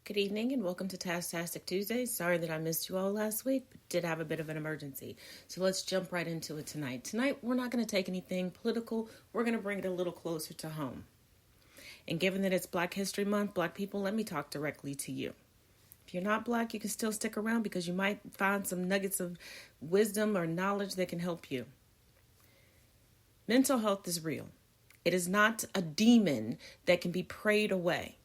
Good evening and welcome to Tastic Tuesdays. Sorry that I missed you all last week, but did have a bit of an emergency. So let's jump right into it tonight. Tonight, we're not going to take anything political. We're going to bring it a little closer to home. And given that it's Black History Month, Black people, let me talk directly to you. If you're not Black, you can still stick around because you might find some nuggets of wisdom or knowledge that can help you. Mental health is real. It is not a demon that can be prayed away.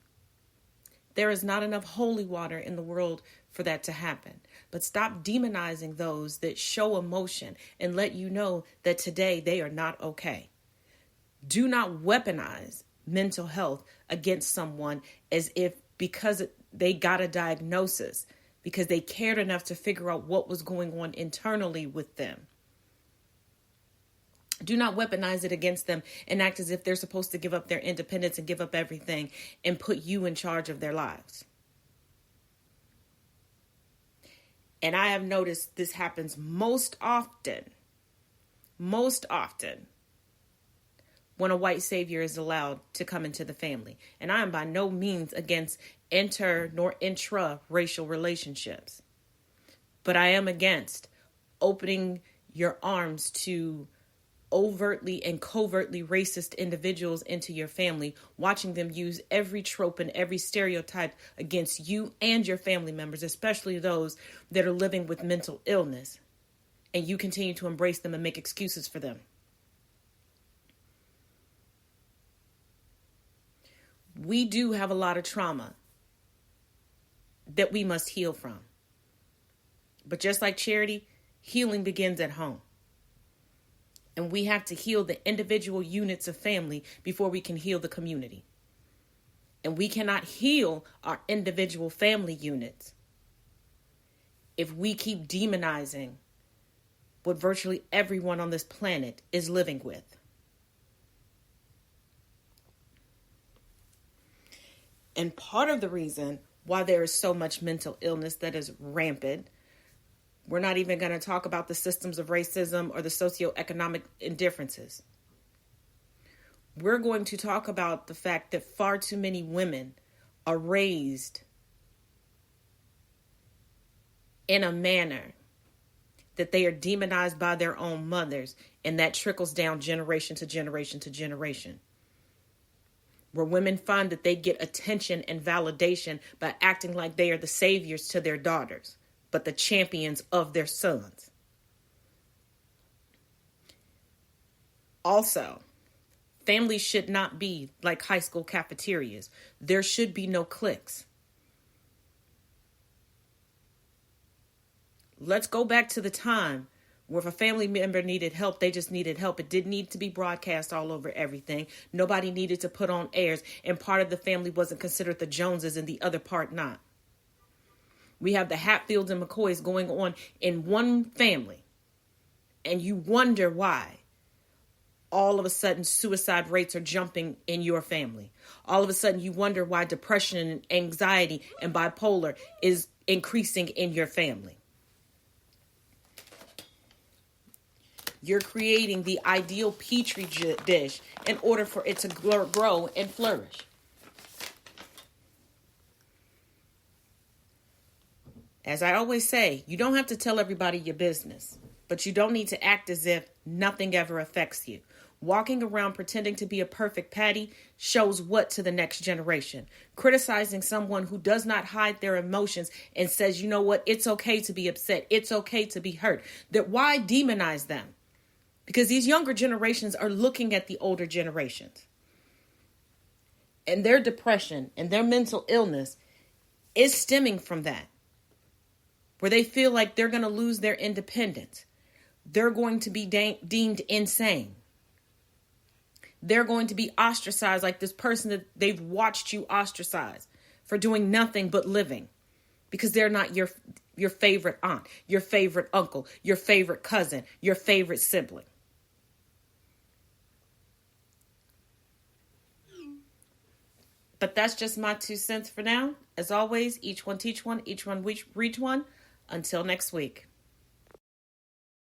There is not enough holy water in the world for that to happen. But stop demonizing those that show emotion and let you know that today they are not okay. Do not weaponize mental health against someone as if because they got a diagnosis, because they cared enough to figure out what was going on internally with them. Do not weaponize it against them and act as if they're supposed to give up their independence and give up everything and put you in charge of their lives. And I have noticed this happens most often when a white savior is allowed to come into the family. And I am by no means against inter nor intra-racial relationships. But I am against opening your arms to overtly and covertly racist individuals into your family, watching them use every trope and every stereotype against you and your family members, especially those that are living with mental illness, and you continue to embrace them and make excuses for them. We do have a lot of trauma that we must heal from. But just like charity, healing begins at home. And we have to heal the individual units of family before we can heal the community. And we cannot heal our individual family units if we keep demonizing what virtually everyone on this planet is living with. And part of the reason why there is so much mental illness that is rampant, we're not even going to talk about the systems of racism or the socioeconomic indifferences. We're going to talk about the fact that far too many women are raised in a manner that they are demonized by their own mothers, and that trickles down generation to generation to generation. Where women find that they get attention and validation by acting like they are the saviors to their daughters, but the champions of their sons. Also, families should not be like high school cafeterias. There should be no cliques. Let's go back to the time where if a family member needed help, they just needed help. It didn't need to be broadcast all over everything. Nobody needed to put on airs, and part of the family wasn't considered the Joneses and the other part not. We have the Hatfields and McCoys going on in one family. And you wonder why all of a sudden suicide rates are jumping in your family. All of a sudden you wonder why depression and anxiety and bipolar is increasing in your family. You're creating the ideal petri dish in order for it to grow and flourish. As I always say, you don't have to tell everybody your business, but you don't need to act as if nothing ever affects you. Walking around pretending to be a perfect Patty shows what to the next generation? Criticizing someone who does not hide their emotions and says, you know what, it's okay to be upset. It's okay to be hurt. That why demonize them? Because these younger generations are looking at the older generations. And their depression and their mental illness is stemming from that. Where they feel like they're going to lose their independence. They're going to be deemed insane. They're going to be ostracized like this person that they've watched you ostracize for doing nothing but living. Because they're not your favorite aunt, your favorite uncle, your favorite cousin, your favorite sibling. But that's just my 2 cents for now. As always, each one teach one, each one reach one. Until next week.